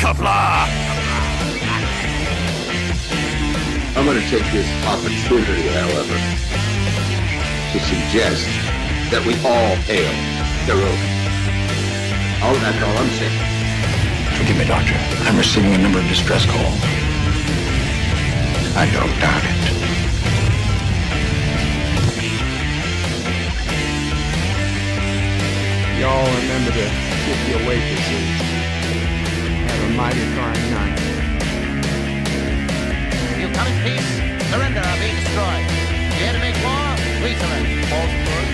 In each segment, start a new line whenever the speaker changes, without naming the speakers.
Qapla!
I'm going to take this opportunity, however, to suggest that we all hail Daruk. Oh, that's all I'm saying.
Forgive me, Doctor. I'm receiving a number of distress calls. I don't doubt it.
Y'all remember to tip your waitresses. Have a mighty fine night.
You come in peace, surrender or be destroyed. You here to make war? We surrender. Falsehood.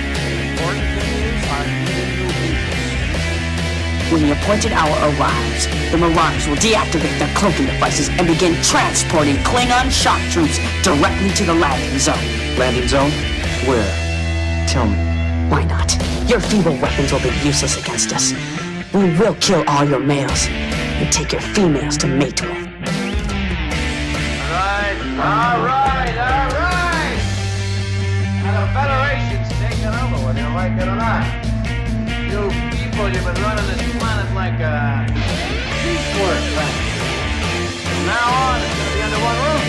Important thing is, I'm giving you people.
When the appointed hour arrives, the Marauders will deactivate their cloaking devices and begin transporting Klingon shock troops directly to the landing zone.
Landing zone? Where? Tell me.
Why not? Your feeble weapons will be useless against us. We will kill all your males and take your females to mate with.
All right. Now the Federation's taking over, whether you like it or not. You people, you've been running this planet like a piecework factory. From now on, it's going to be under one roof.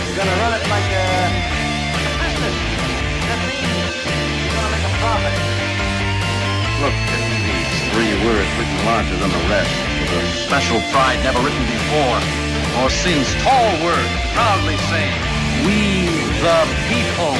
You're going to run it like a business. That means you're going to make a profit.
Look at these 3 words written larger than the rest, with a special pride never written before or since. Tall words, proudly saying, "We the people."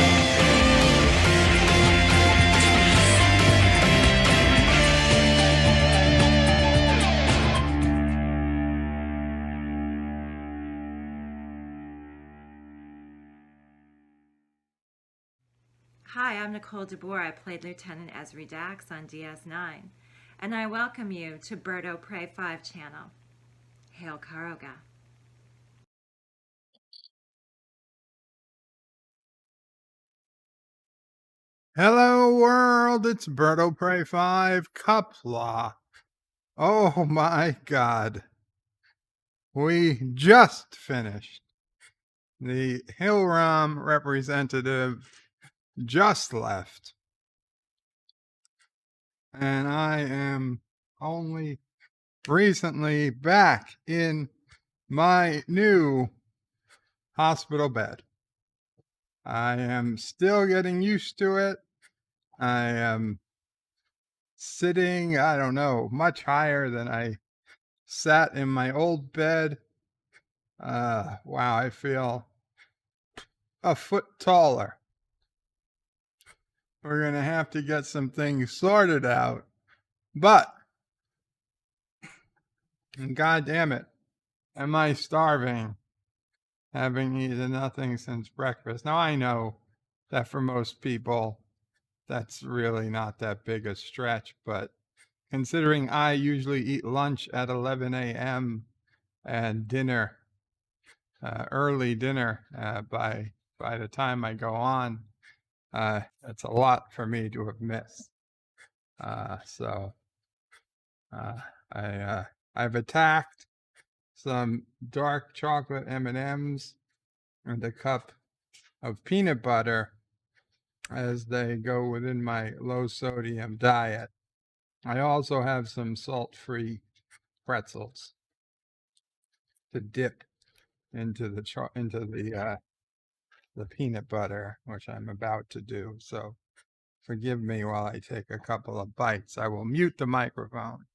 Hi, I'm Nicole DeBoer. I played Lieutenant Dax on DS9, and I welcome you to Bird O' Prey 5 channel. Hail Karoga.
Hello world, it's Bird O' Prey 5 Qapla. Oh my god. We just finished. The Hillram representative just left. And I am only recently back in my new hospital bed. I am still getting used to it. I am sitting, I don't know, much higher than I sat in my old bed. Wow, I feel a foot taller. We're going to have to get some things sorted out. But, God damn it, am I starving, having eaten nothing since breakfast. Now, I know that for most people, that's really not that big a stretch, but considering I usually eat lunch at 11 a.m. and dinner, early dinner by the time I go on, that's a lot for me to have missed. I've attacked some dark chocolate M&Ms and a cup of peanut butter as they go within my low sodium diet. I also have some salt-free pretzels to dip into the peanut butter, which I'm about to do. So forgive me while I take a couple of bites. I will mute the microphone.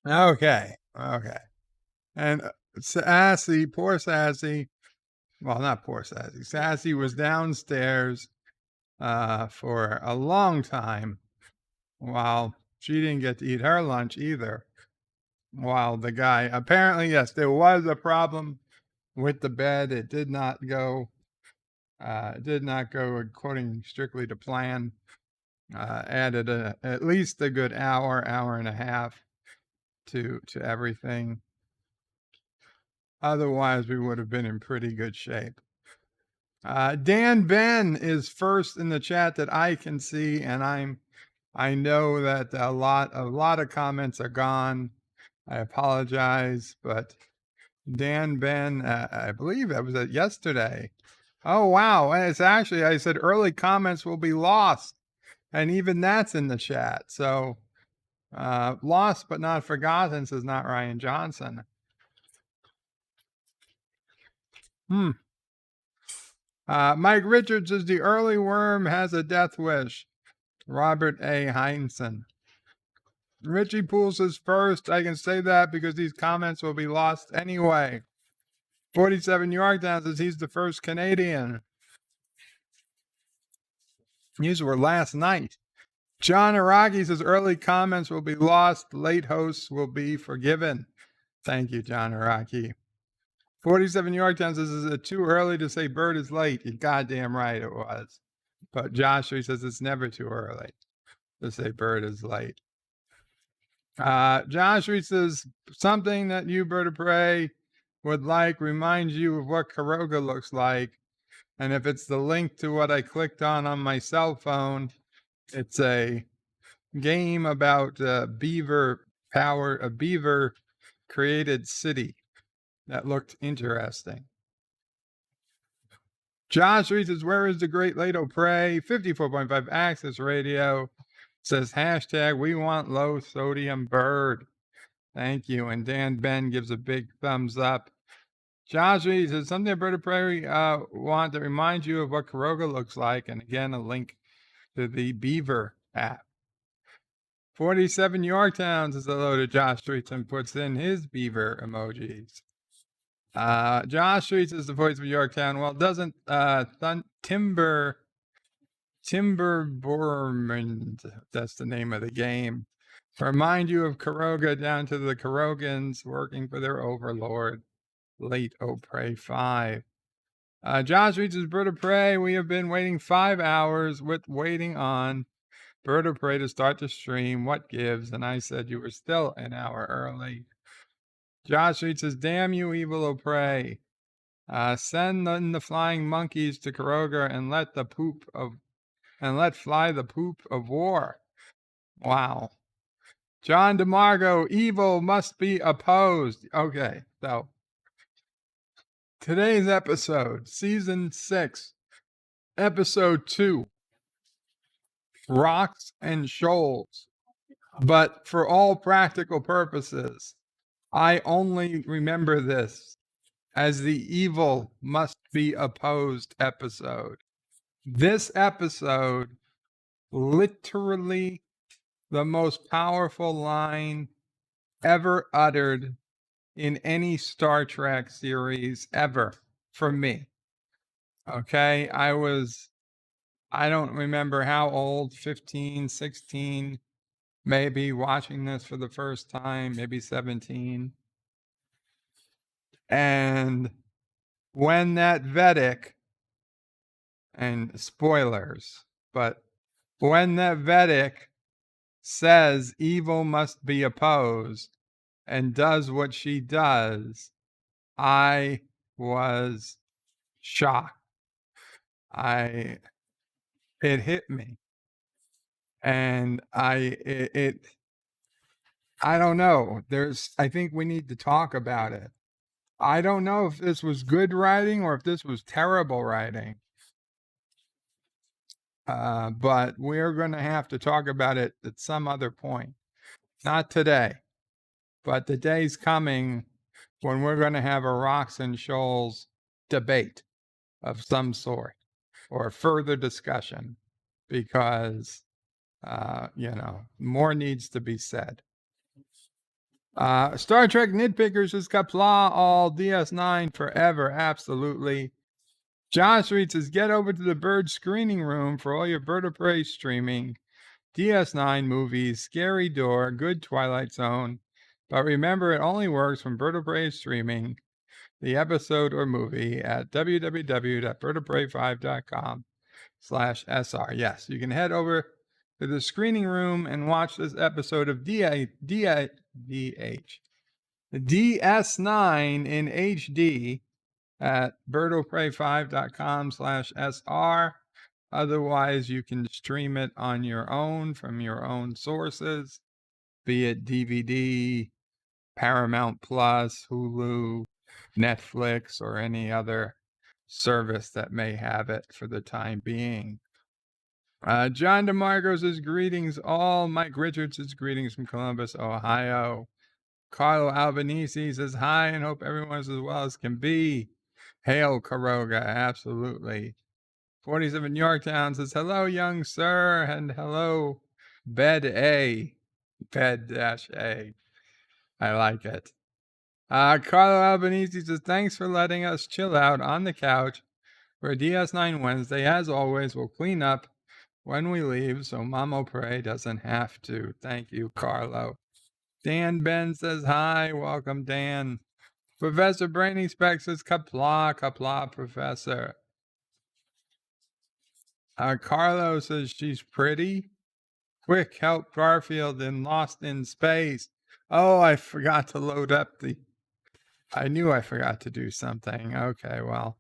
Okay. And Sassy, poor Sassy, well, not poor Sassy. Sassy was downstairs for a long time while she didn't get to eat her lunch either. While the guy, apparently, yes, there was a problem with the bed. It did not go according strictly to plan. Added at least a good hour and a half to everything. Otherwise, we would have been in pretty good shape. Dan Ben is first in the chat that I can see, and I know that a lot of comments are gone. I apologize, but Dan Ben, I believe that was yesterday. Oh wow, it's actually, I said early comments will be lost, and even that's in the chat. So lost but not forgotten, says not Ryan Johnson. Mike Richards says the early worm has a death wish. Robert A. Heinsohn. Richie Poole says first. I can say that because these comments will be lost anyway. 47 Yorktown says he's the first Canadian. These were last night. John Araki says early comments will be lost. Late hosts will be forgiven. Thank you, John Araki. 47 Yorktown says, is it too early to say bird is late? You're goddamn right it was. But Joshua says it's never too early to say bird is late. Joshua says something that you, Bird of Prey, would like reminds you of what Karoga looks like. And if it's the link to what I clicked on my cell phone, it's a game about a beaver created city that looked interesting. Josh reads says, where is the great Lato Prey? 54.5 Access Radio says hashtag we want low sodium bird. Thank you. And Dan Ben gives a big thumbs up. Josh reads says something a Bird of Prey want that reminds you of what Karoga looks like. And again, a link to the Beaver app. 47 Yorktown says hello to Josh Streets and puts in his beaver emojis. Josh Streets is the voice of Yorktown. Well, doesn't Timber Bormund, that's the name of the game, remind you of Karoga down to the Karogans working for their overlord, late Prey 5. Josh Streets is Bird of Prey. We have been waiting 5 hours waiting on Bird of Prey to start the stream. What gives? And I said you were still an hour early. Josh Reed says, damn you, evil O prey. Send in the flying monkeys to Karoga and let fly the poop of war. Wow. John DeMargo, evil must be opposed. Okay, so today's episode, season 6, episode 2, Rocks and Shoals. But for all practical purposes, I only remember this as the evil must be opposed episode. This episode, literally the most powerful line ever uttered in any Star Trek series ever for me. Okay, I don't remember how old, 15, 16, maybe watching this for the first time, maybe 17. And when that Vedek, and spoilers, but when that Vedek says evil must be opposed and does what she does, I was shocked. It hit me. And I don't know. I think we need to talk about it. I don't know if this was good writing or if this was terrible writing. But we're going to have to talk about it at some other point. Not today, but the day's coming when we're going to have a Rocks and Shoals debate of some sort or further discussion because, more needs to be said. Star Trek Nitpickers is Qapla all DS9 forever. Absolutely. Josh Reed says, get over to the Bird screening room for all your Bird of Prey streaming. DS9 movies, Scary Door, Good Twilight Zone. But remember, it only works when Bird of Prey is streaming the episode or movie at www.birdofprey5.com/SR. Yes, you can head over to the screening room and watch this episode of DS9 in HD at birdofprey5.com/SR. Otherwise, you can stream it on your own from your own sources, be it DVD, Paramount Plus, Hulu, Netflix, or any other service that may have it for the time being. John DeMarco says, greetings all. Mike Richards says, greetings from Columbus, Ohio. Carlo Albanese says, hi, and hope everyone's as well as can be. Hail, Karoga, absolutely. 47 Yorktown says, hello, young sir, and hello, Bed A. Bed-A. I like it. Carlo Albanese says, thanks for letting us chill out on the couch for DS9 Wednesday. As always, we'll clean up when we leave so Mamo Prey doesn't have to. Thank you, Carlo. Dan Ben says, hi. Welcome, Dan. Professor Brainy Speck says, Qapla, Professor. Carlo says, she's pretty. Quick, help Garfield in Lost in Space. Oh, I forgot to load up I knew I forgot to do something. Okay, well,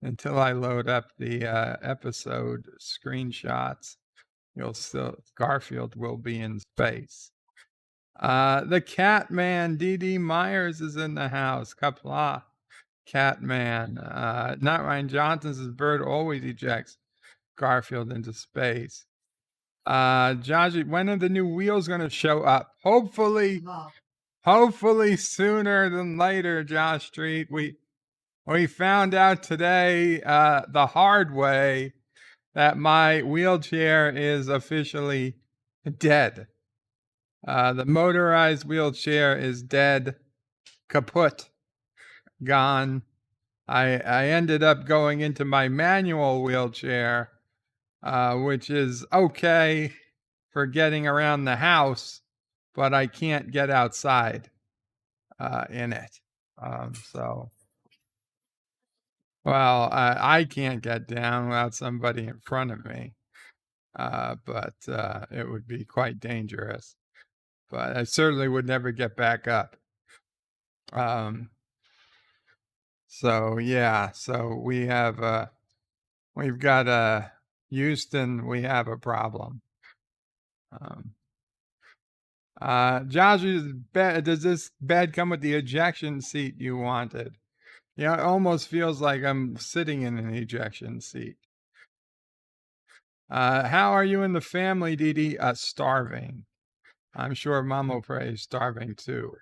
until I load up the episode screenshots, Garfield will be in space. The Catman, D.D. Myers is in the house. Qapla, Catman. Not Ryan Johnson says, Bird always ejects Garfield into space. Josh, when are the new wheels going to show up? Hopefully sooner than later, Josh Street. We found out today the hard way that my wheelchair is officially dead. The motorized wheelchair is dead, kaput, gone. I ended up going into my manual wheelchair, which is okay for getting around the house, but I can't get outside in it. I can't get down without somebody in front of me, but it would be quite dangerous. But I certainly would never get back up. So we have we've got Houston, we have a problem. Josh, does this bed come with the ejection seat you wanted? Yeah, it almost feels like I'm sitting in an ejection seat. How are you and the family, Dee Dee? Starving. I'm sure Mamo Prey is starving too.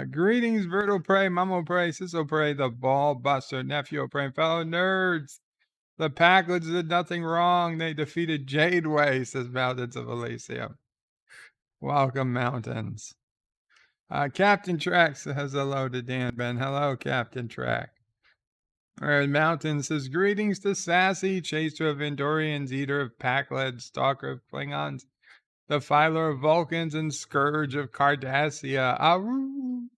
Greetings, Verto Prey, Mamo Prey, Siso Prey, the Ball Buster, Nephew Prey, fellow nerds. The Packlets did nothing wrong. They defeated Jadeway, says Mountains of Elysium. Welcome, Mountains. Captain Track says hello to Dan Ben. Hello, Captain Track. Mountain says, greetings to Sassy, chaser of Endorians, eater of Packlets, stalker of Klingons, defiler of Vulcans, and scourge of Cardassia. Aru!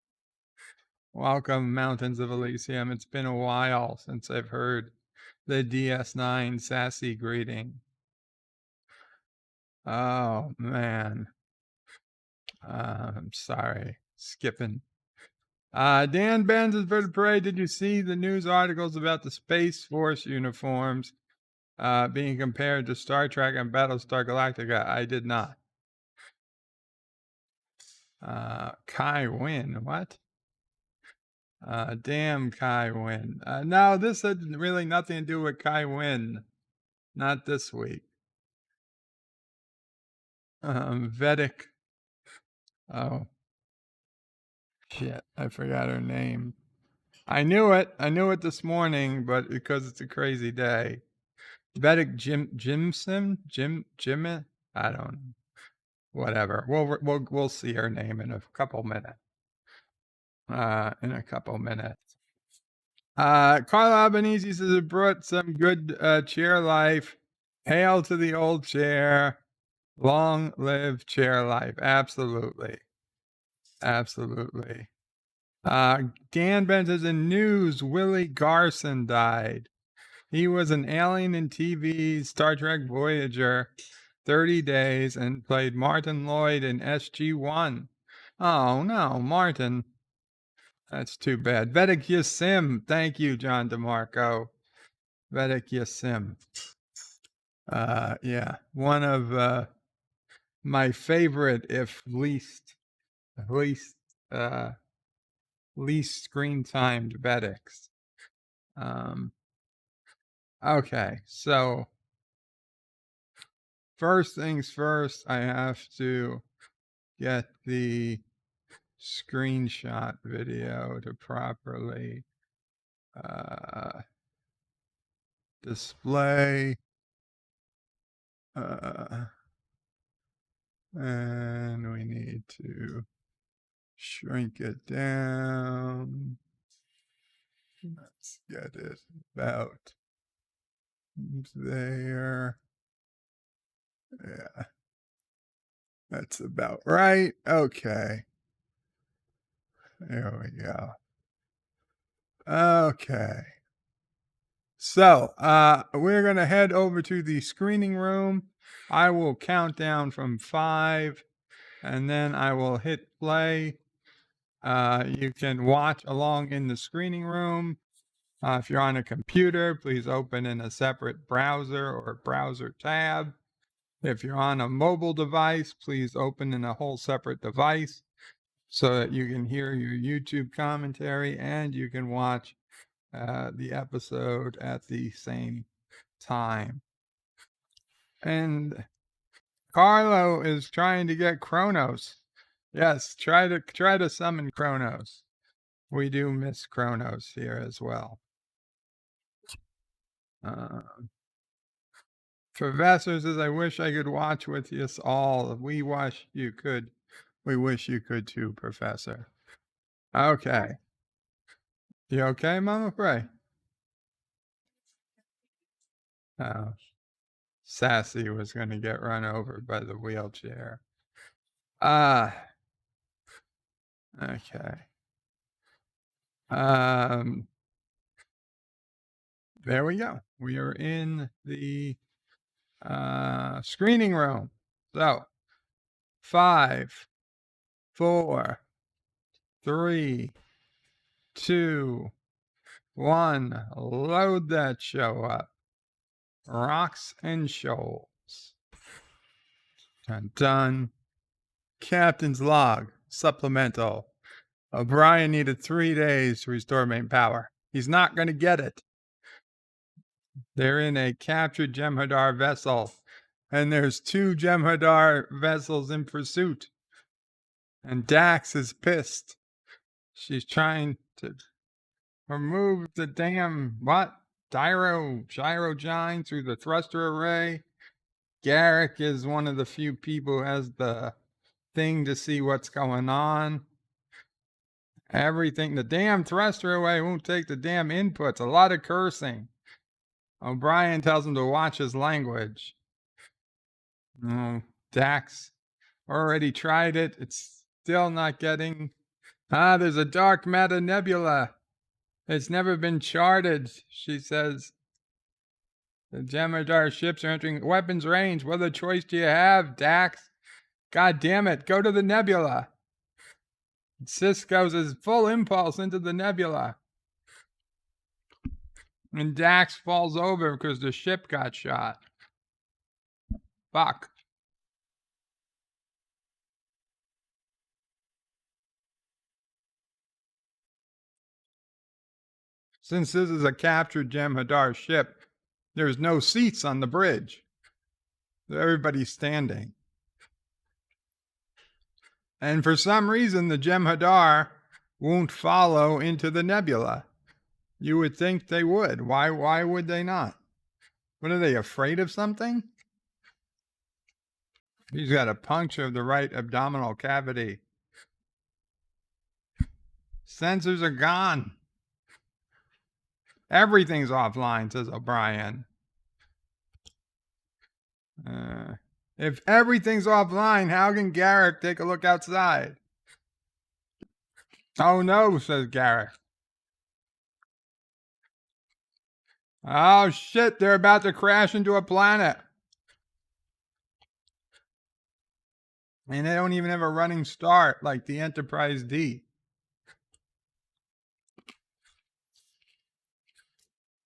Welcome, Mountains of Elysium. It's been a while since I've heard the DS9 Sassy greeting. Oh, man. I'm sorry. Skipping. Dan Benz is Bird of Prey. Did you see the news articles about the Space Force uniforms being compared to Star Trek and Battlestar Galactica? I did not. Kai Wynn, what? Damn Kai Wynn. No, this had really nothing to do with Kai Wynn. Not this week. Vedek. Oh. Shit, I forgot her name. I knew it this morning, but because it's a crazy day. Vedek Jim, I don't know. Whatever. We'll see her name in a couple minutes. Carl Albanese says it brought some good chair life. Hail to the old chair. Long live chair life. Absolutely. Dan Ben says in news, Willie Garson died. He was an alien in TV's Star Trek Voyager 30 Days and played Martin Lloyd in SG-1. Oh no, Martin. That's too bad. Vedek Yasim. Thank you, John DeMarco. Vedek Yasim. Yeah, one of my favorite, if least screen timed Vedeks. Okay, so first things first, I have to get the screenshot video to properly display. And we need to shrink it down. Let's get it about there. Yeah, that's about right. Okay. There we go. Okay. So, we're going to head over to the screening room. I will count down from 5, and then I will hit play. You can watch along in the screening room. If you're on a computer, please open in a separate browser or browser tab. If you're on a mobile device, please open in a whole separate device so that you can hear your YouTube commentary and you can watch the episode at the same time. And Carlo is trying to get Kronos. Yes, try to summon Kronos. We do miss Kronos here as well. Professor says, I wish I could watch with you all. We wish you could. We wish you could too, Professor. Okay. You okay, Mama Frey? Oh, Sassy was going to get run over by the wheelchair. Okay. There we go. We are in the screening room. So 5, 4, 3, 2, 1. Load that show up. Rocks and Shoals. Done. Captain's log. Supplemental. O'Brien needed 3 days to restore main power. He's not going to get it. They're in a captured Jem'Hadar vessel, and there's 2 Jem'Hadar vessels in pursuit. And Dax is pissed. She's trying to remove the damn, gyrogyne through the thruster array. Garak is one of the few people who has the thing to see what's going on. Everything, the damn thruster array won't take the damn inputs. A lot of cursing. O'Brien tells him to watch his language. Dax already tried it. It's still not getting. There's a dark matter nebula. It's never been charted, she says. The Jem'Hadar ships are entering weapons range. What other choice do you have, Dax? God damn it, go to the nebula. Sisko says full impulse into the nebula. And Dax falls over because the ship got shot. Fuck. Since this is a captured Jem'Hadar ship, there's no seats on the bridge. Everybody's standing. And for some reason, the Jem'Hadar won't follow into the nebula. You would think they would. Why would they not? What are they, afraid of something? He's got a puncture of the right abdominal cavity. Sensors are gone. Everything's offline, says O'Brien. If everything's offline, how can Garak take a look outside? Oh no, says Garak. Oh shit, they're about to crash into a planet. And they don't even have a running start like the Enterprise D.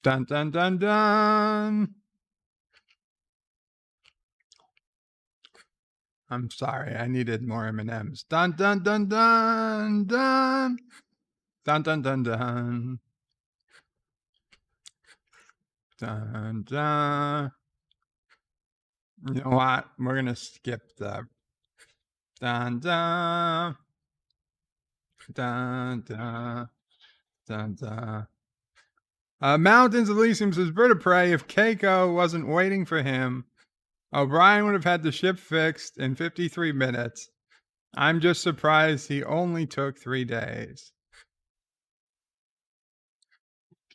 Dun dun dun dun. I'm sorry, I needed more M&Ms. Dun dun dun dun dun. Dun dun dun dun. Dun dun. You know what? We're gonna skip the dun dun dun dun dun dun. Mountains Elysium says, Bird of Prey, if Keiko wasn't waiting for him, O'Brien would have had the ship fixed in 53 minutes. I'm just surprised he only took 3 days.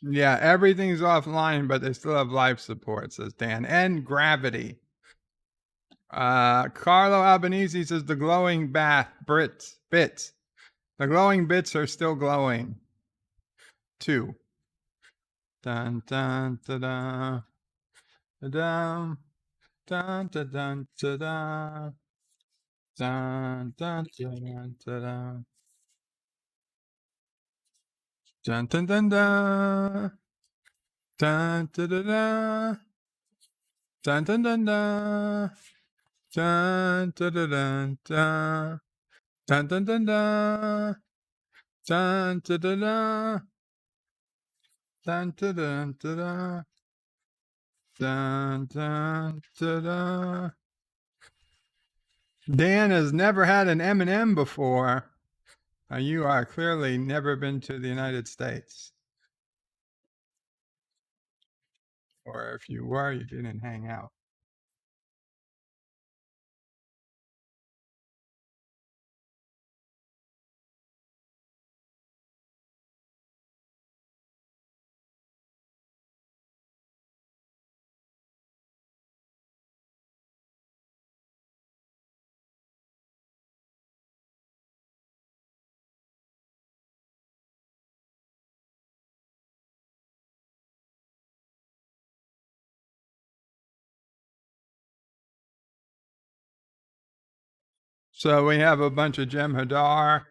Yeah, everything's offline, but they still have life support, says Dan. And gravity. Carlo Albanese says the glowing bits. The glowing bits are still glowing. 2. Dun dun da da dun dun dun dun da da dun dun dun dun dun dun dun dun dun da da da dun dun dun dun dun da da dun dun dun dun dun dun dun da da da dun dun dun dun dun dun dun. Dan has never had an M&M before. You are clearly never been to the United States. Or if you were, you didn't hang out. So we have a bunch of Jem'Hadar.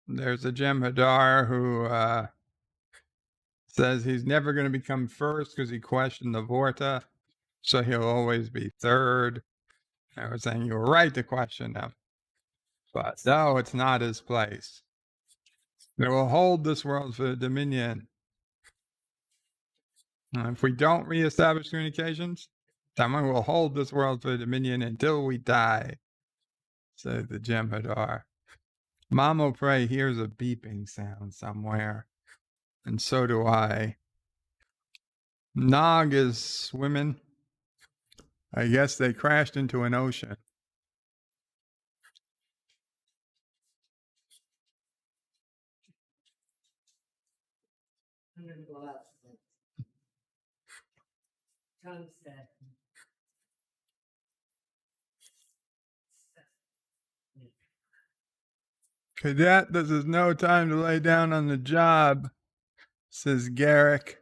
There's a Jem'Hadar who says he's never going to become first because he questioned the Vorta, so he'll always be third. I was saying you were right to question him, but no, it's not his place. They will hold this world for the Dominion. If we don't reestablish communications, someone will hold this world for the Dominion until we die, said the Jem'Hadar. Mamo Prey hears a beeping sound somewhere, and so do I. Nog is swimming. I guess they crashed into an ocean. Cadet, this is no time to lay down on the job, says Garak.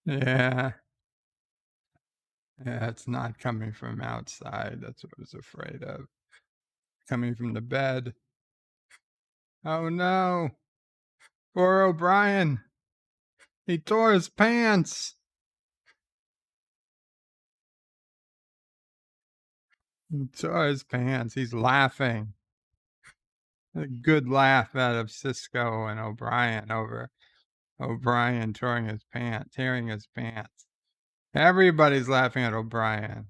Yeah. Yeah, it's not coming from outside. That's what I was afraid of. Coming from the bed. Oh no. Poor O'Brien. He tore his pants. He tore his pants. He's laughing. A good laugh out of Sisko and O'Brien over O'Brien tearing his pants. Everybody's laughing at O'Brien.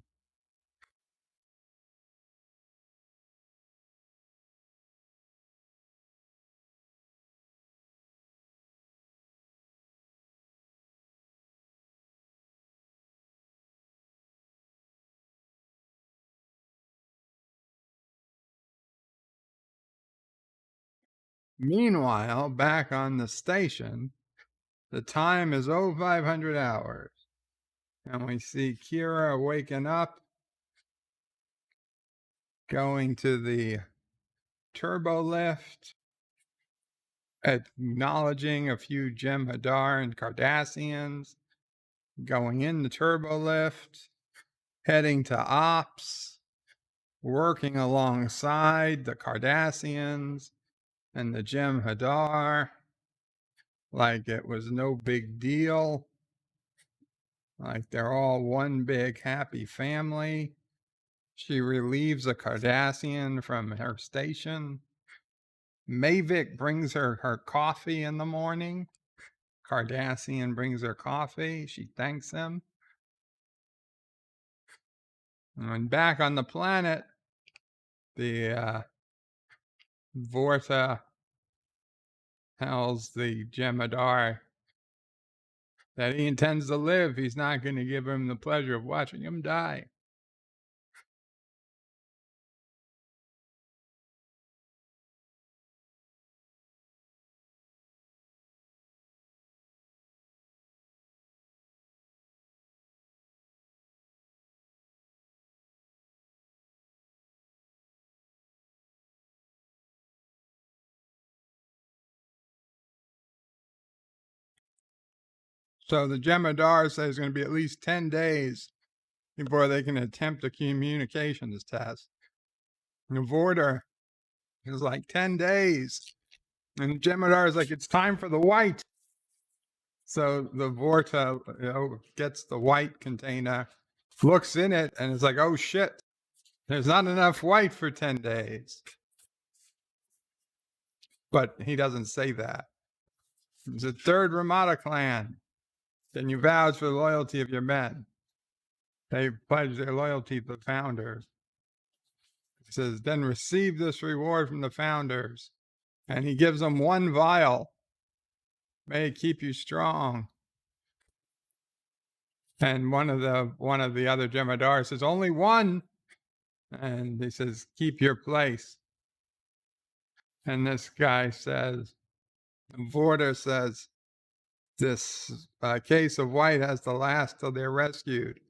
Meanwhile, back on the station, the time is 0500 hours. And we see Kira waking up, going to the turbo lift, acknowledging a few Jem'Hadar and Cardassians, going in the turbo lift, heading to ops, working alongside the Cardassians and the Jem'Hadar like it was no big deal, like they're all one big happy family. She relieves a Cardassian from her station. Mavic brings her coffee in the morning. Cardassian brings her coffee. She thanks him. And when back on the planet, the Vorta tells the Jem'Hadar that he intends to live. He's not going to give him the pleasure of watching him die. So the Jem'Hadar says it's going to be at least 10 days before they can attempt a communications test. And the Vorta is like 10 days. And the Jem'Hadar is like, it's time for the white. So the Vorta gets the white container, looks in it, and is like, oh shit, there's not enough white for 10 days. But he doesn't say that. It's the third Ramada clan. Then you vouch for the loyalty of your men. They pledge their loyalty to the founders. He says, then receive this reward from the founders. And he gives them one vial. May it keep you strong. And one of the other Jem'Hadar says, only one. And he says, keep your place. And this guy says, Vorta says, this case of white has to last till they're rescued,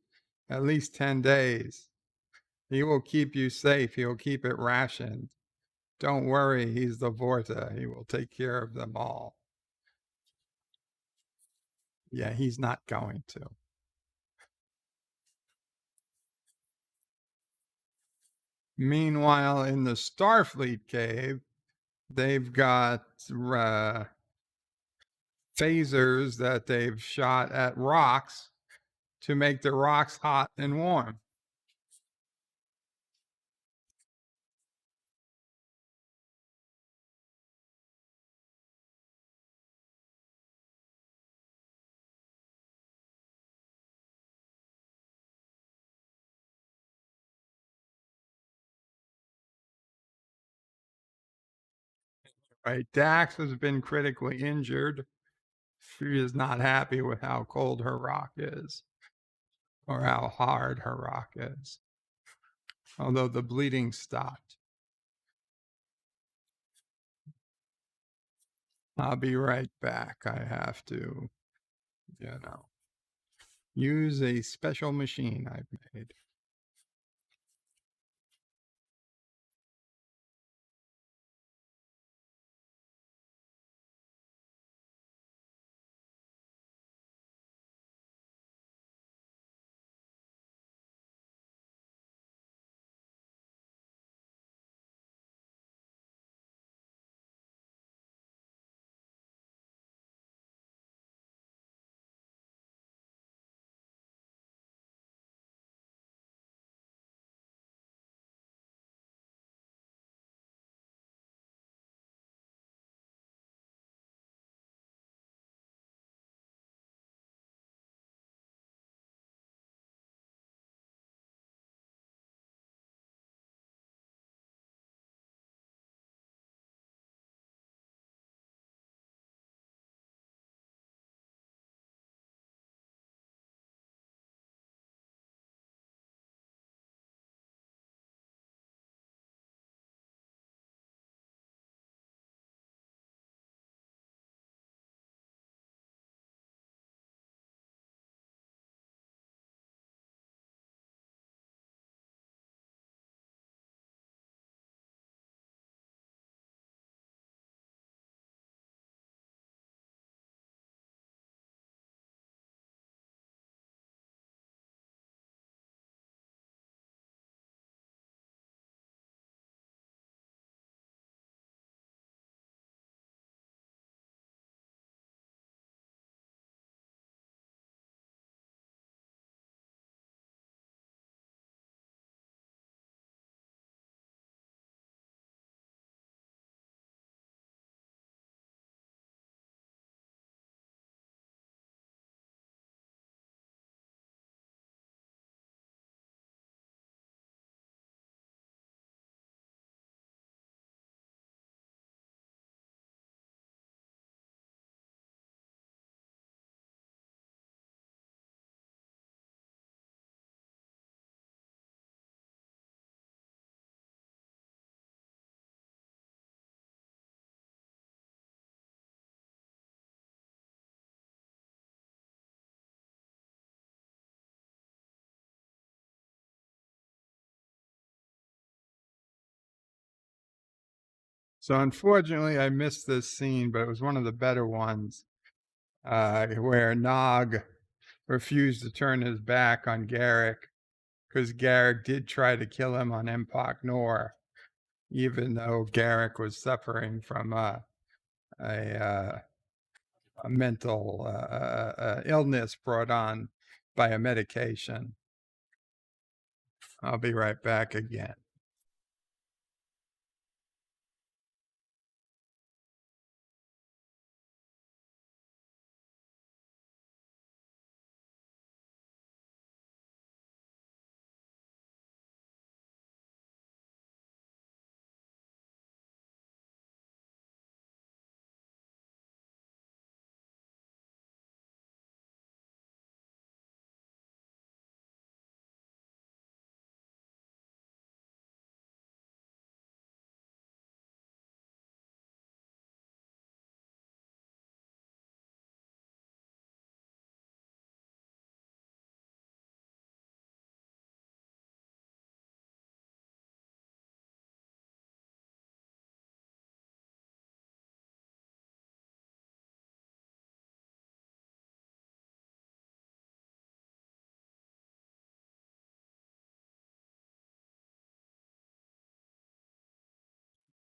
at least 10 days. He will keep you safe. He will keep it rationed. Don't worry, he's the Vorta. He will take care of them all. Yeah, he's not going to. Meanwhile, in the Starfleet cave, they've got phasers that they've shot at rocks to make the rocks hot and warm. Right, Dax has been critically injured. She is not happy with how cold her rock is, or how hard her rock is, although the bleeding stopped. I'll be right back. I have to, use a special machine I've made. So unfortunately, I missed this scene, but it was one of the better ones where Nog refused to turn his back on Garak because Garak did try to kill him on Terak Nor, even though Garak was suffering from a mental illness brought on by a medication. I'll be right back again.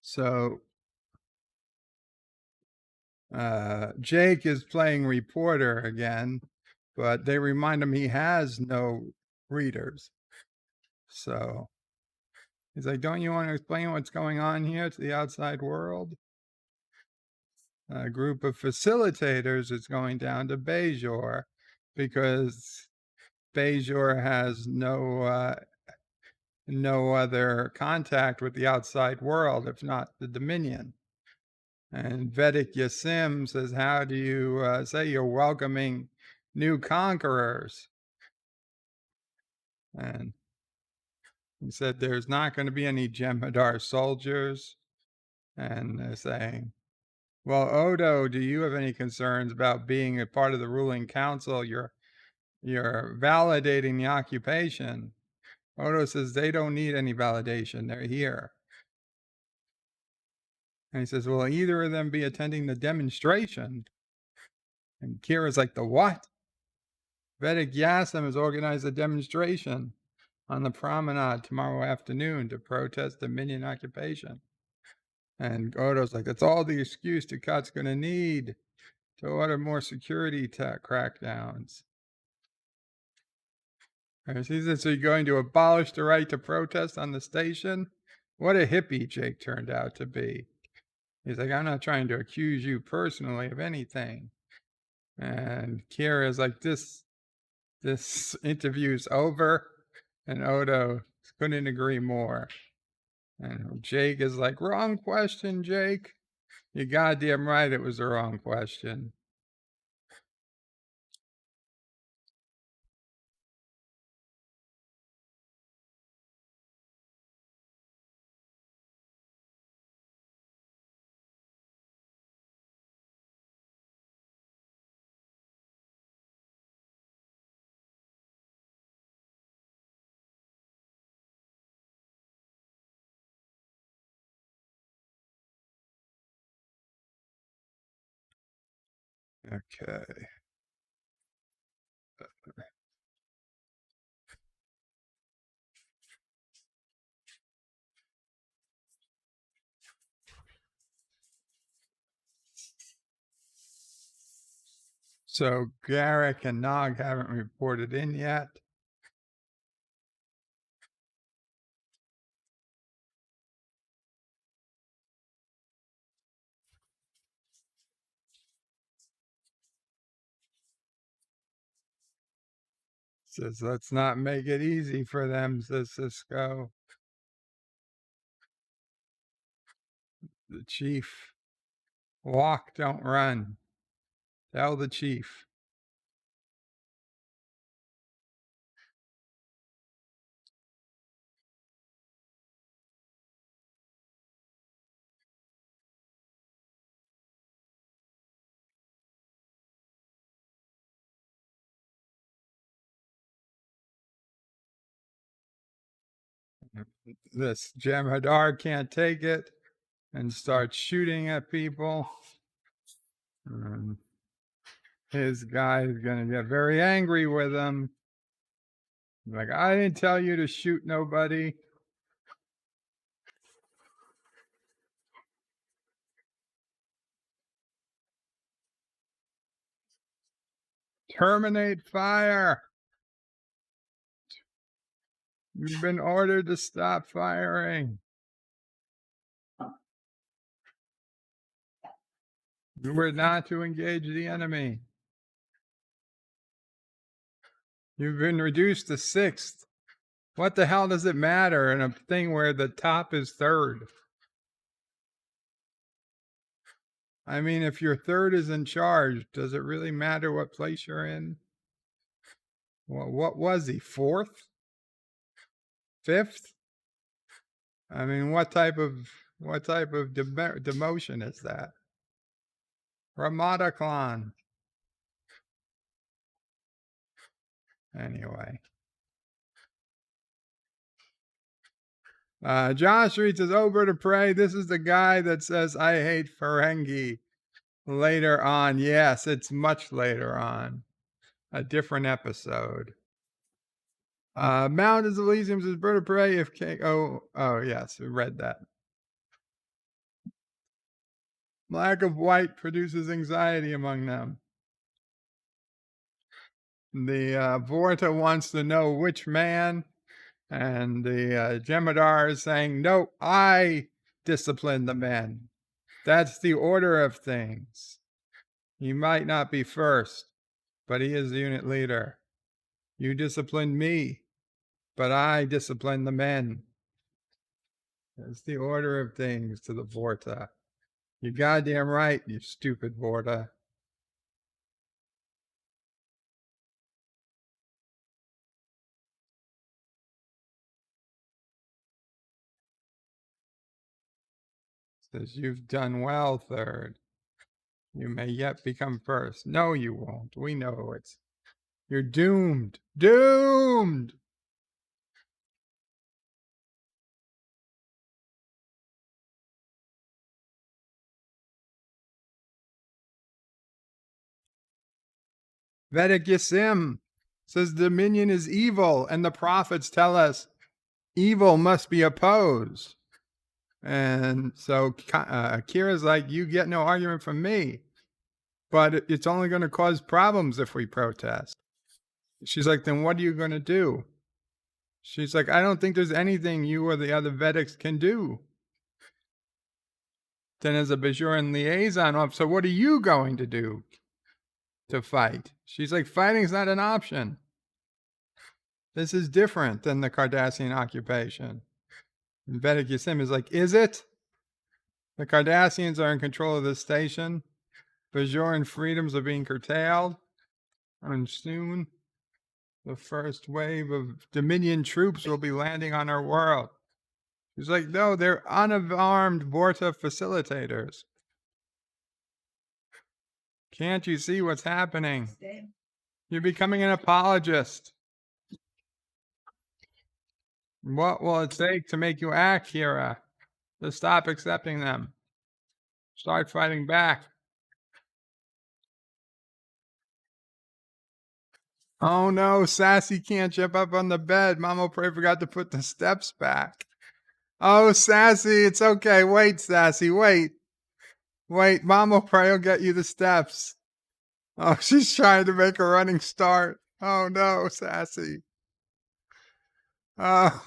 So Jake is playing reporter again, but they remind him he has no readers. So he's like, don't you want to explain what's going on here to the outside world? A group of facilitators is going down to Bajor because Bajor has no other contact with the outside world, if not the Dominion. And Vedek Yasim says, how do you say you're welcoming new conquerors? And he said, there's not going to be any Jem'Hadar soldiers. And they're saying, well, Odo, do you have any concerns about being a part of the ruling council? You're validating the occupation. Odo says they don't need any validation. They're here. And he says, will either of them be attending the demonstration? And Kira's like, the what? Vedek Yasim has organized a demonstration on the promenade tomorrow afternoon to protest Dominion occupation. And Odo's like, that's all the excuse Ducat's going to need to order more security crackdowns. And he says, so you're going to abolish the right to protest on the station? What a hippie Jake turned out to be. He's like, I'm not trying to accuse you personally of anything. And Kira's like, this interview's over. And Odo couldn't agree more. And Jake is like, wrong question, Jake. You're goddamn right it was the wrong question. Okay. So Garak and Nog haven't reported in yet. Says, let's not make it easy for them, says Sisko. The chief. Walk, don't run. Tell the chief. This Jem'Hadar can't take it. and starts shooting at people. His guy is going to get very angry with him. Like, I didn't tell you to shoot nobody. Terminate fire. You've been ordered to stop firing. You were not to engage the enemy. You've been reduced to 6th. What the hell does it matter in a thing where the top is 3rd? I mean, if your 3rd is in charge, does it really matter what place you're in? Well, what was he, 4th? 5th? I mean, what type of demotion is that? Ramataclan. Anyway. Josh reads says, over to pray. This is the guy that says, I hate Ferengi. Later on. Yes, it's much later on. A different episode. Mount is Elysium says, bird of prey if K. Oh, yes, we read that. Lack of white produces anxiety among them. The Vorta wants to know which man, and the Jem'Hadar is saying, no, I discipline the men. That's the order of things. He might not be first, but he is the unit leader. You discipline me, but I discipline the men. That's the order of things to the Vorta. You're goddamn right, you stupid Vorta. Says, you've done well, 3rd. You may yet become 1st. No, you won't. We know it's... You're doomed. Doomed! Vedek Yasim says Dominion is evil, and the prophets tell us evil must be opposed. And so Kira's like, you get no argument from me, but it's only going to cause problems if we protest. She's like, then what are you going to do? She's like, I don't think there's anything you or the other Vedeks can do. Then as a Bajoran liaison officer, what are you going to do to fight? She's like, fighting's not an option. This is different than the Cardassian occupation. And Vedek Yasim is like, is it? The Cardassians are in control of this station. Bajoran freedoms are being curtailed. And soon, the first wave of Dominion troops will be landing on our world. He's like, no, they're unarmed Vorta facilitators. Can't you see what's happening? You're becoming an apologist. What will it take to make you act, Kira? To stop accepting them. Start fighting back. Oh no, Sassy can't jump up on the bed. Mama Pray forgot to put the steps back. Oh, Sassy, it's okay. Wait, Sassy, wait. Wait, Mama Pray will get you the steps. Oh, she's trying to make a running start. Oh no, Sassy. Oh.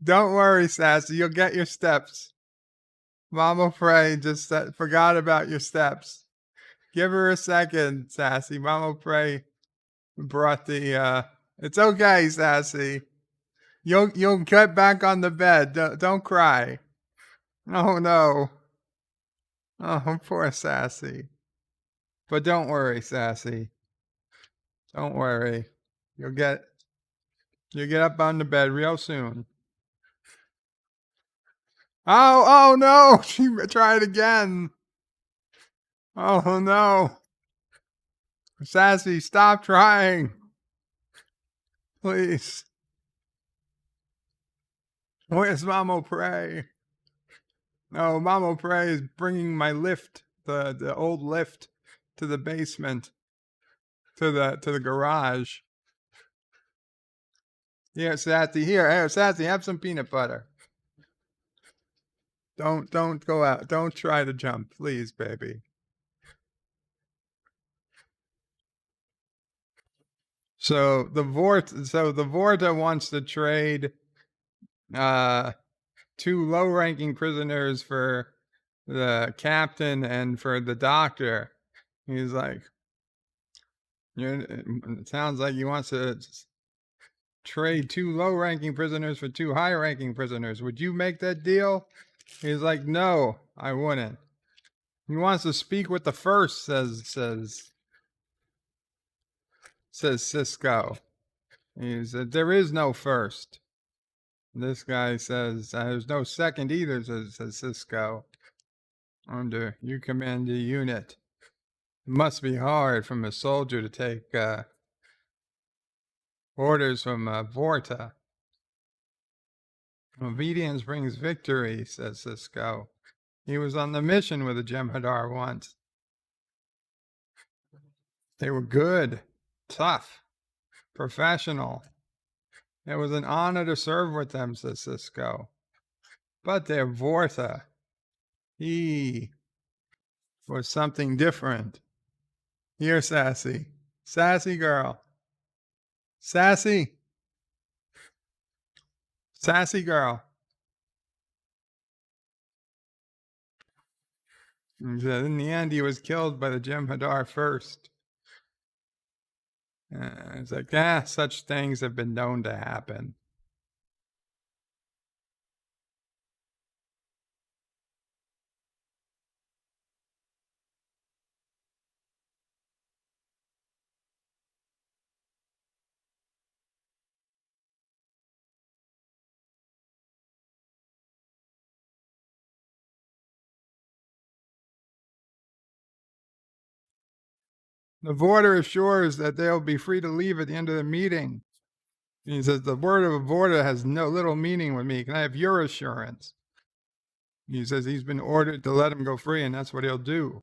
Don't worry, Sassy, you'll get your steps. Mama Pray just forgot about your steps. Give her a second, Sassy. Mama Pray brought the it's okay, Sassy. You'll get back on the bed. Don't cry. Oh no. Oh, poor Sassy. But don't worry, Sassy. Don't worry. You'll get up on the bed real soon. Oh no! She tried again. Oh no. Sassy, stop trying. Please. Where's Mama Pray? Oh, Mamo Prey is bringing my lift, the old lift, to the basement, to the garage. Here, Sassy. Here, Sassy, have some peanut butter. Don't go out. Don't try to jump, please, baby. So the Vorta wants to trade 2 low-ranking prisoners for the captain and for the doctor. He's like, it sounds like he wants to trade 2 low-ranking prisoners for 2 high-ranking prisoners. Would you make that deal? He's like, no, I wouldn't. He wants to speak with the first, says Sisko. He said, there is no first. This guy says, there's no second either, says Sisko. Under, you command the unit. It must be hard from a soldier to take orders from Vorta. Obedience brings victory, says Sisko. He was on the mission with the Jem'Hadar once. They were good, tough, professional. It was an honor to serve with them, says Sisko. But they're Vorta. He was something different. Here, Sassy. Sassy girl. Sassy. Sassy girl. And in the end, he was killed by the Jem'Hadar first. It's like, such things have been known to happen. The Vorta assures that they'll be free to leave at the end of the meeting. He says, the word of a Vorta has no little meaning with me. Can I have your assurance? He says he's been ordered to let him go free, and that's what he'll do.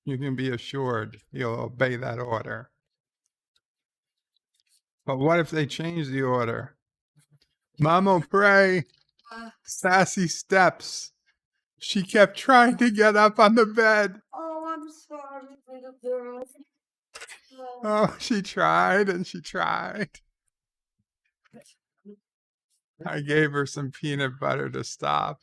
You can be assured he'll obey that order. But what if they change the order? Mamo Prey, Sassy steps. She kept trying to get up on the bed.
Oh, I'm sorry, little girl.
Oh, she tried and she tried. I gave her some peanut butter to stop.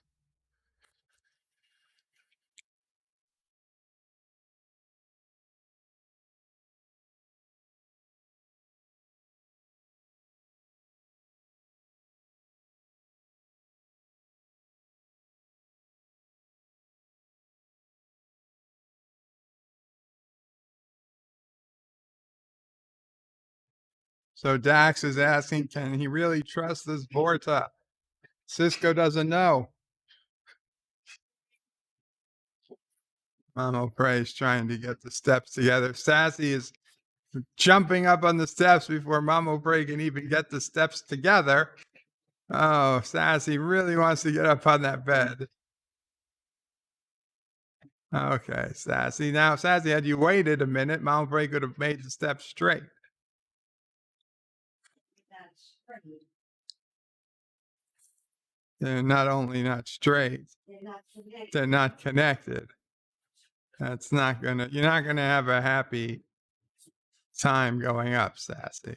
So Dax is asking, can he really trust this Vorta? Sisko doesn't know. Mamo Prey's trying to get the steps together. Sassy is jumping up on the steps before Mamo Prey can even get the steps together. Oh, Sassy really wants to get up on that bed. Okay, Sassy. Now, Sassy, had you waited a minute, Mamo Prey could have made the steps straight. They're not only not straight, they're not connected. That's not gonna, you're not gonna have a happy time going up, Sassy.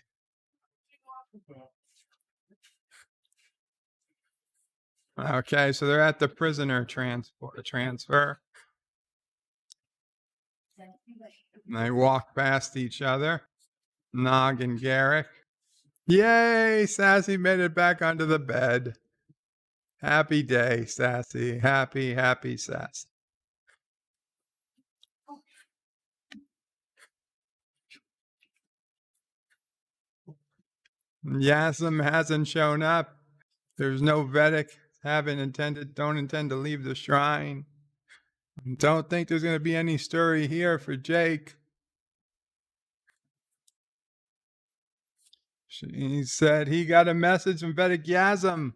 Okay, so they're at the prisoner transfer. And they walk past each other. Nog and Garak. Yay! Sassy made it back onto the bed. Happy day, Sassy. Happy, happy Sassy. Yasm hasn't shown up. There's no Vedek. Don't intend to leave the shrine. Don't think there's going to be any story here for Jake. He said he got a message from Vedek Yasm.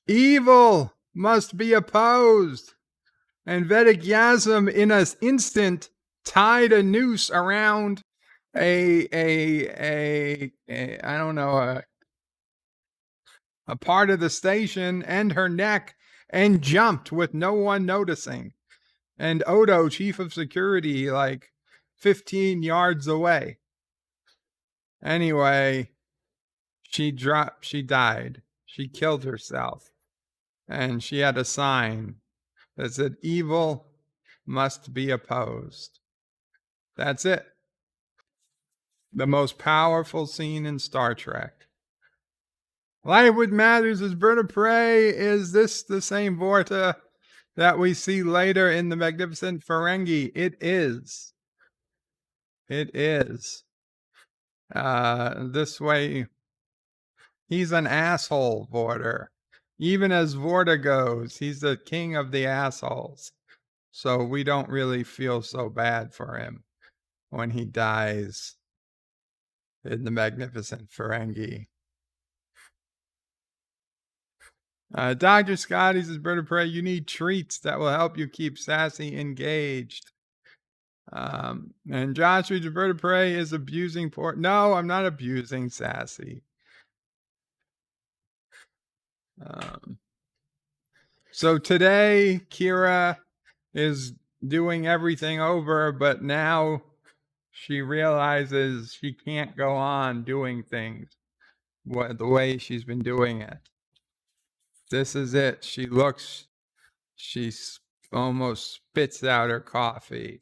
Evil! must be opposed. And Vedek Yasm, in an instant, tied a noose around a part of the station and her neck, and jumped with no one noticing. And Odo, chief of security, like 15 yards away. Anyway, she died. She killed herself. And she had a sign that said, "Evil must be opposed." That's it. The most powerful scene in Star Trek. Light What Matters is Bird of Prey. Is this the same Vorta that we see later in the Magnificent Ferengi? It is. It is. This way, he's an asshole, Vorta. Even as Vorta goes, he's the king of the assholes. So we don't really feel so bad for him when he dies in the Magnificent Ferengi. Dr. Scotty says, Bird of Prey, you need treats that will help you keep Sassy engaged. And Josh reads, Bird of Prey is abusing poor. No, I'm not abusing Sassy. So today, Kira is doing everything over, but now she realizes she can't go on doing things the way she's been doing it. This is it. She almost spits out her coffee.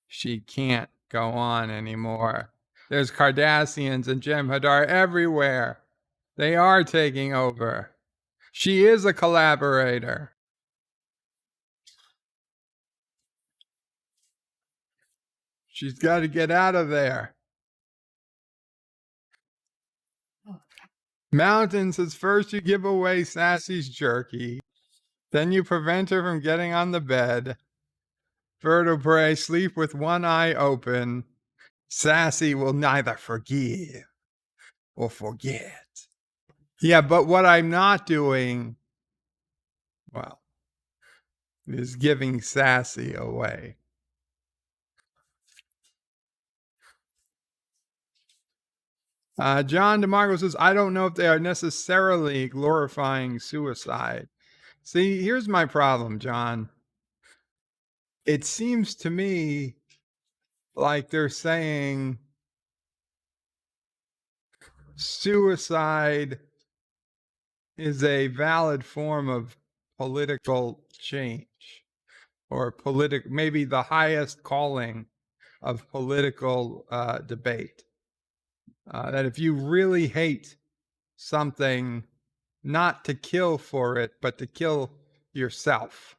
She can't go on anymore. There's Cardassians and Jem'Hadar everywhere. They are taking over. She is a collaborator. She's got to get out of there. Mountain says, first you give away Sassy's jerky. Then you prevent her from getting on the bed. Bird of Prey, sleep with one eye open. Sassy will neither forgive or forget. Yeah, but what I'm not doing, well, is giving Sassy away. John DeMarco says, I don't know if they are necessarily glorifying suicide. See, here's my problem, John. It seems to me like they're saying suicide is a valid form of political change, or maybe the highest calling of political debate. That if you really hate something, not to kill for it, but to kill yourself.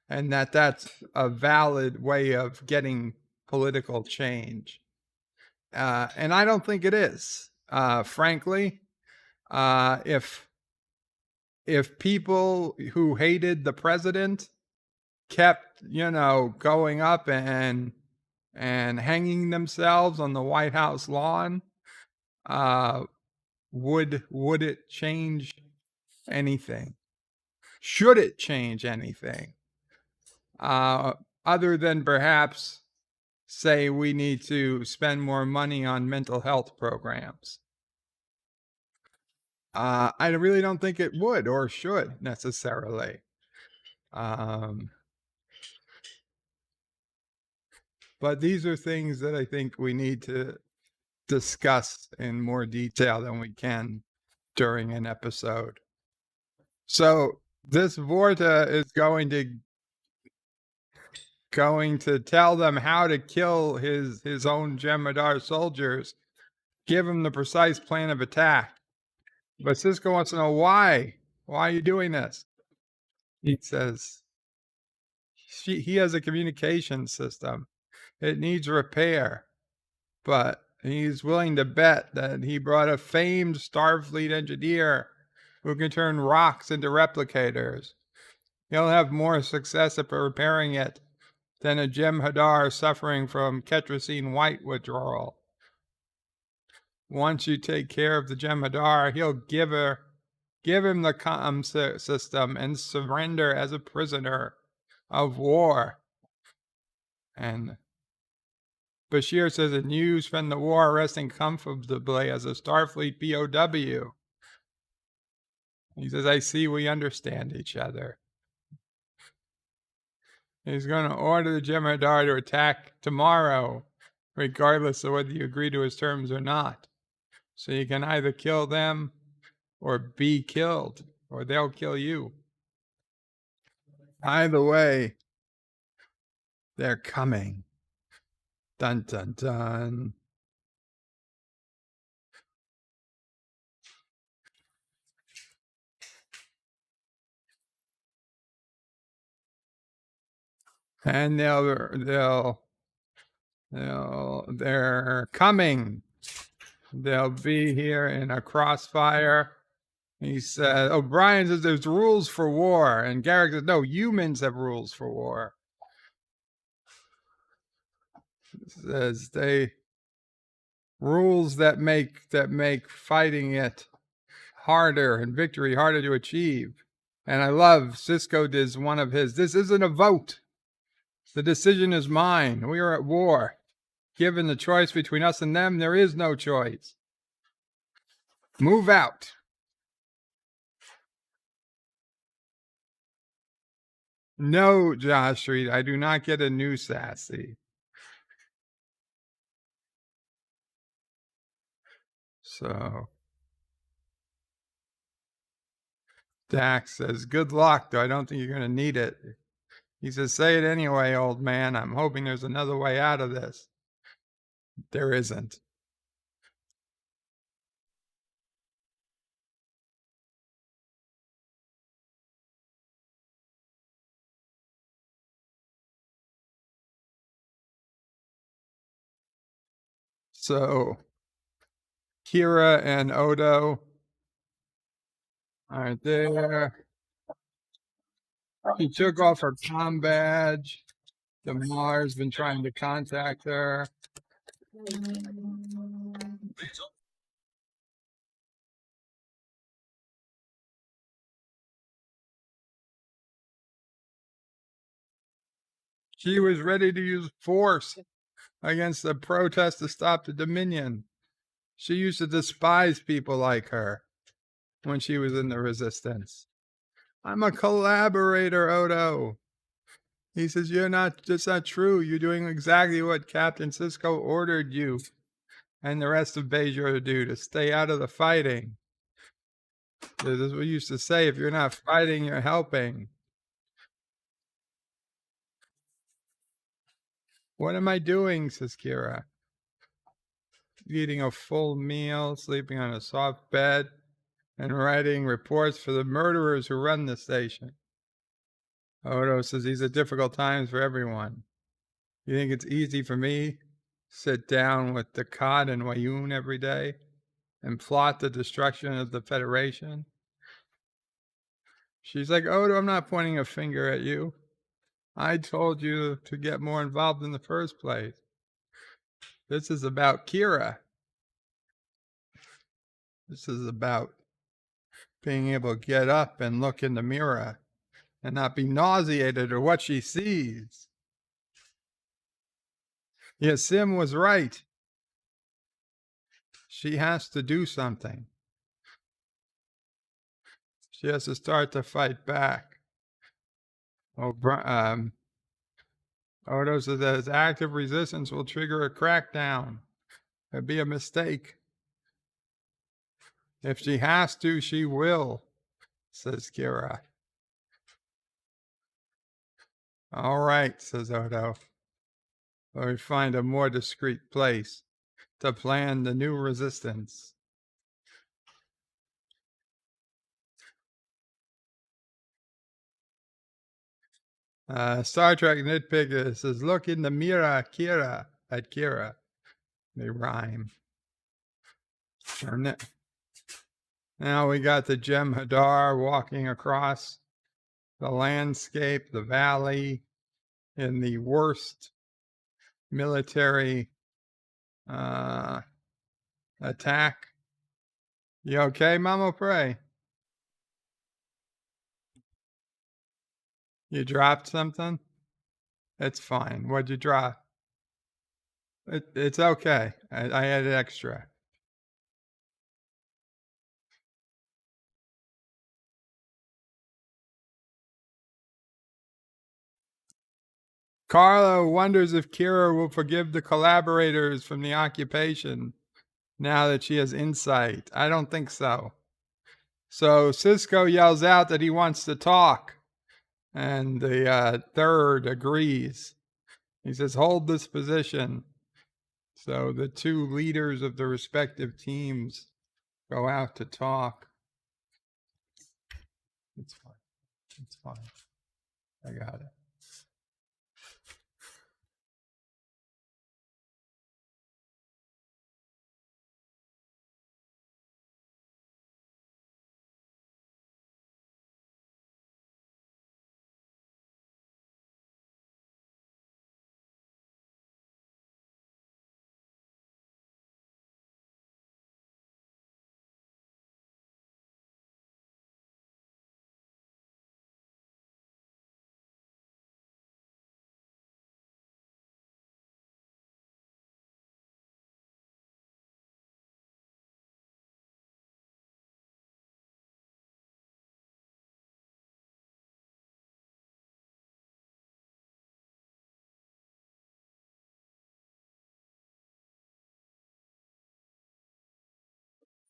And that's a valid way of getting political change. And I don't think it is. Frankly, if people who hated the president kept, going up and hanging themselves on the White House lawn, would it change anything? Should it change anything? Other than perhaps say we need to spend more money on mental health programs. I really don't think it would or should necessarily. But these are things that I think we need to discuss in more detail than we can during an episode. So this Vorta is going to tell them how to kill his own Jem'Hadar soldiers, give him the precise plan of attack. But Sisko wants to know why. Why are you doing this? He says he has a communication system. It needs repair. But he's willing to bet that he brought a famed Starfleet engineer who can turn rocks into replicators. He'll have more success at repairing it than a Jem'Hadar suffering from Ketracel White withdrawal. Once you take care of the Jem'Hadar, he'll give her Give him the system and surrender as a prisoner of war. And Bashir says, and you spend the war resting comfortably as a Starfleet POW. He says, I see we understand each other. He's going to order the Jem'Hadar to attack tomorrow, regardless of whether you agree to his terms or not. So you can either kill them or be killed, or they'll kill you. Either way, they're coming. Dun, dun, dun. And they're coming. They'll be here in a crossfire. He said, O'Brien says there's rules for war. And Garak says, no, humans have rules for war. Says rules that make fighting it harder and victory harder to achieve. And I love Sisko does one of his. This isn't a vote. The decision is mine. We are at war. Given the choice between us and them, there is no choice. Move out. No, Josh Street, I do not get a new sassy. So Dax says, good luck, though I don't think you're going to need it. He says, say it anyway, old man. I'm hoping there's another way out of this. There isn't. So Kira and Odo aren't there. She took off her comm badge. Damar's been trying to contact her. She was ready to use force against the protest to stop the Dominion. She used to despise people like her when she was in the resistance. I'm a collaborator, Odo. He says, that's not true. You're doing exactly what Captain Sisko ordered you and the rest of Bajor to do, to stay out of the fighting. This is what we used to say, if you're not fighting, you're helping. What am I doing, says Kira. Eating a full meal, sleeping on a soft bed, and writing reports for the murderers who run the station. Odo says these are difficult times for everyone. You think it's easy for me? Sit down with the Cod and Wayun every day and plot the destruction of the Federation? She's like, Odo, I'm not pointing a finger at you. I told you to get more involved in the first place. This is about Kira. This is about being able to get up and look in the mirror and not be nauseated or what she sees. Yeah, Sim was right. She has to do something. She has to start to fight back. Odo says that his active resistance will trigger a crackdown. It'd be a mistake. If she has to, she will, says Kira. All right, says Odo. Let me find a more discreet place to plan the new resistance. Star Trek nitpicker says, look in the mirror, Kira, at Kira. They rhyme. Now we got the Jem'Hadar walking across the landscape, the valley, in the worst military attack. You okay, Mama Pray? You dropped something? It's fine. What'd you drop? It's okay. I added extra. Carlo wonders if Kira will forgive the collaborators from the occupation now that she has insight. I don't think so. So Sisko yells out that he wants to talk, and the third agrees. He says, hold this position. So the two leaders of the respective teams go out to talk. It's fine. It's fine. I got it.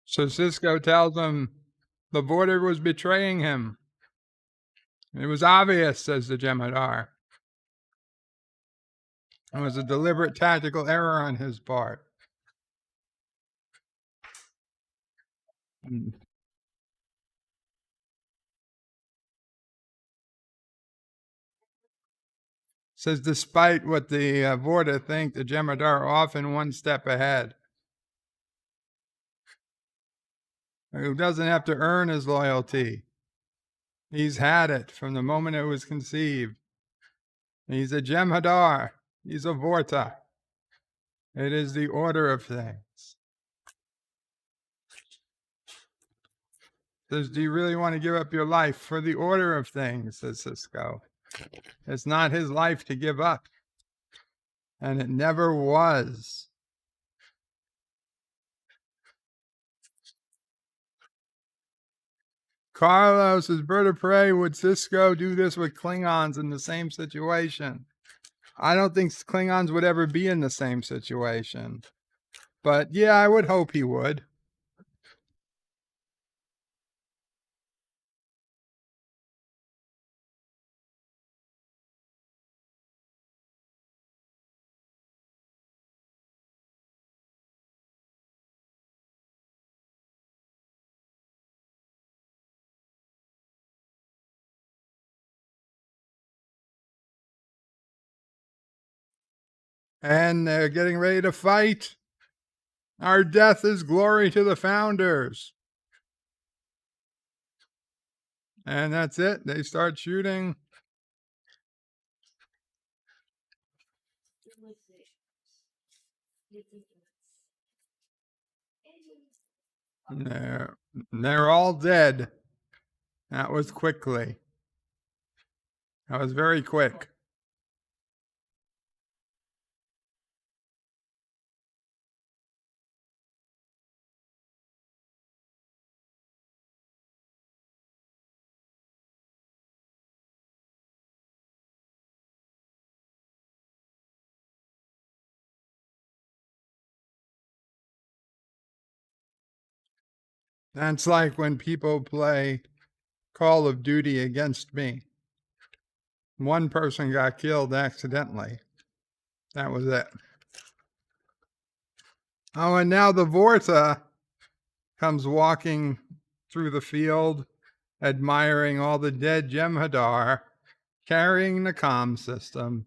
So Sisko tells him the Vorta was betraying him. It was obvious, says the Jem'Hadar. It was a deliberate tactical error on his part. Says despite what the Vorta think, the Jem'Hadar are often one step ahead. Who doesn't have to earn his loyalty. He's had it from the moment it was conceived. He's a Jem'Hadar. He's a Vorta. It is the order of things. Says, do you really want to give up your life for the order of things, says Sisko. It's not his life to give up. And it never was. Carlos says, bird of prey, would Sisko do this with Klingons in the same situation? I don't think Klingons would ever be in the same situation. But yeah, I would hope he would. And they're getting ready to fight. Our death is glory to the founders. And that's it. They start shooting. They're all dead. That was quickly. That was very quick. That's like when people play Call of Duty against me. One person got killed accidentally. That was it. Oh, and now the Vorta comes walking through the field, admiring all the dead Jem'Hadar, carrying the comm system.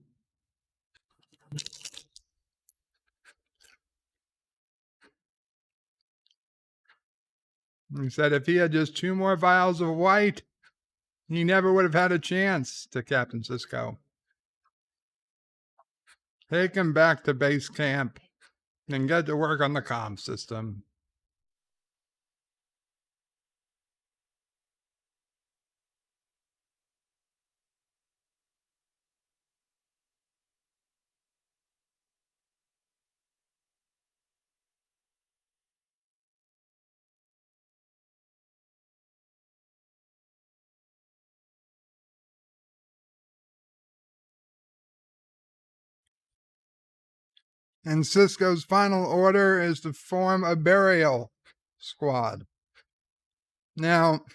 He said if he had just 2 more vials of white, he never would have had a chance, to Captain Sisko. Take him back to base camp and get to work on the comm system. And Sisko's final order is to form a burial squad. Now,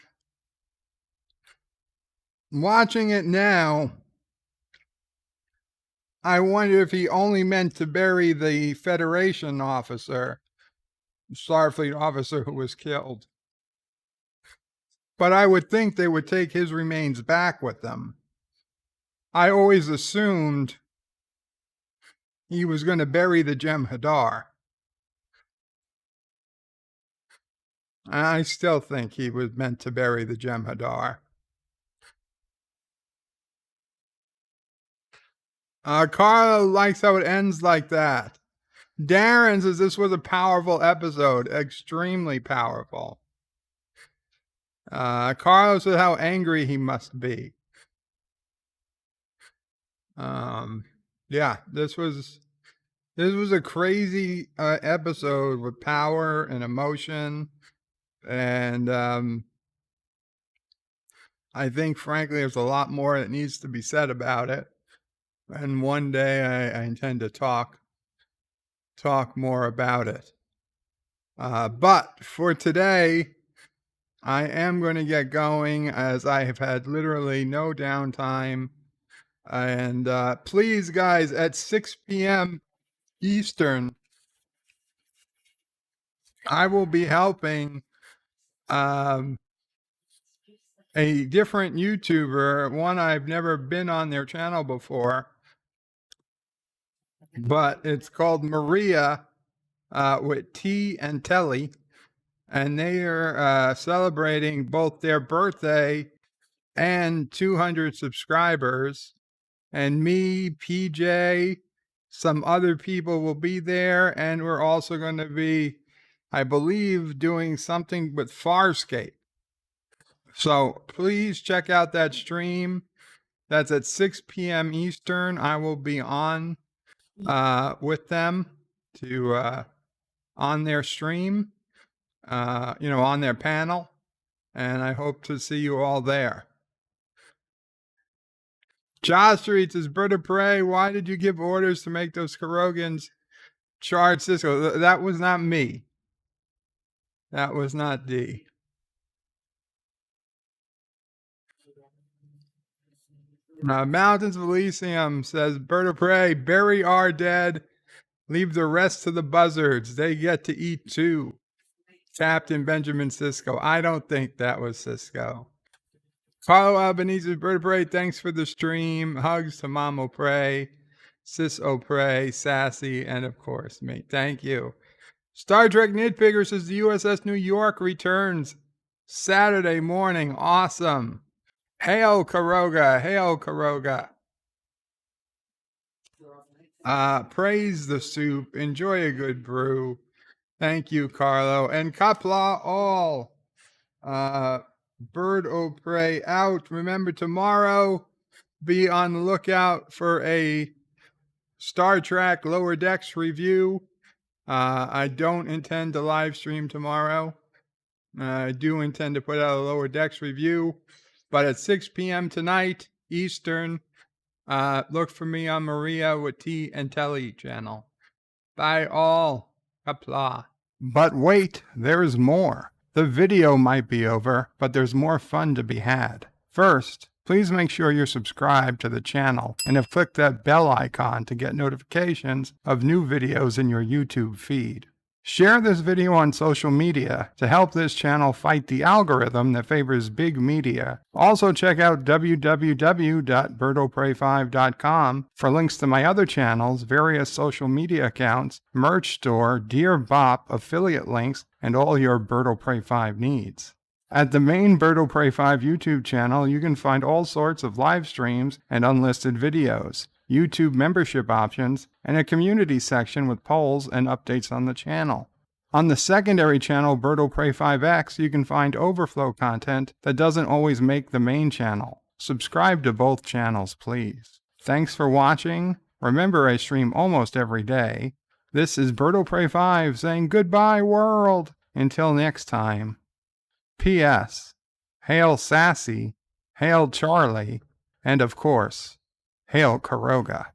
watching it now, I wonder if he only meant to bury the Federation officer, Starfleet officer who was killed. But I would think they would take his remains back with them. I always assumed he was going to bury the Jem'Hadar. I still think he was meant to bury the Jem'Hadar. Carlo likes how it ends like that. Darren says this was a powerful episode, extremely powerful. Carlo said how angry he must be. Yeah, this was a crazy episode with power and emotion, and I think, frankly, there's a lot more that needs to be said about it. And one day I intend to talk more about it. But for today, I am going to get going, as I have had literally no downtime. And please, guys, at 6 p.m. Eastern, I will be helping a different YouTuber, one I've never been on their channel before, but it's called Maria with T and Telly, and they are celebrating both their birthday and 200 subscribers. And me, PJ, some other people will be there, and we're also going to be, I believe, doing something with Farscape. So please check out that stream. That's at 6 p.m. Eastern. I will be on with them to on their stream, on their panel, and I hope to see you all there. Josh Street says, Bird of Prey, why did you give orders to make those Karogans charge Sisko? That was not me. That was not D. Mountains of Elysium says, Bird of Prey, bury our dead, leave the rest to the buzzards. They get to eat too. Captain Benjamin Sisko. I don't think that was Sisko. Carlo Albanese, Bird of Prey, thanks for the stream. Hugs to Mom O'Prey, Sis O'Prey, Sassy, and of course me. Thank you. Star Trek Nitpicker says the USS New York returns Saturday morning. Awesome. Hail Karoga. Hail Karoga. Praise the soup. Enjoy a good brew. Thank you, Carlo. And Qapla all. Bird o' Prey out. Remember, tomorrow, be on the lookout for a Star Trek Lower Decks review. I don't intend to live stream tomorrow. I do intend to put out a Lower Decks review, but at 6 p.m. tonight, Eastern, look for me on Maria with T and Telly channel. Bye all. Qapla. But wait, there's more. The video might be over, but there's more fun to be had. First, please make sure you're subscribed to the channel and have clicked that bell icon to get notifications of new videos in your YouTube feed. Share this video on social media to help this channel fight the algorithm that favors big media. Also check out www.birdoprey5.com for links to my other channels, various social media accounts, merch store, Dear Bop, affiliate links, and all your Bird o' Prey 5 needs. At the main Bird o' Prey 5 YouTube channel, you can find all sorts of live streams and unlisted videos, YouTube membership options, and a community section with polls and updates on the channel. On the secondary channel, Bird o' Prey 5X, you can find overflow content that doesn't always make the main channel. Subscribe to both channels, please. Thanks for watching. Remember, I stream almost every day. This is Bird o' Prey 5 saying goodbye, world. Until next time. P.S. Hail Sassy, hail Charlie, and of course, hail Karoga.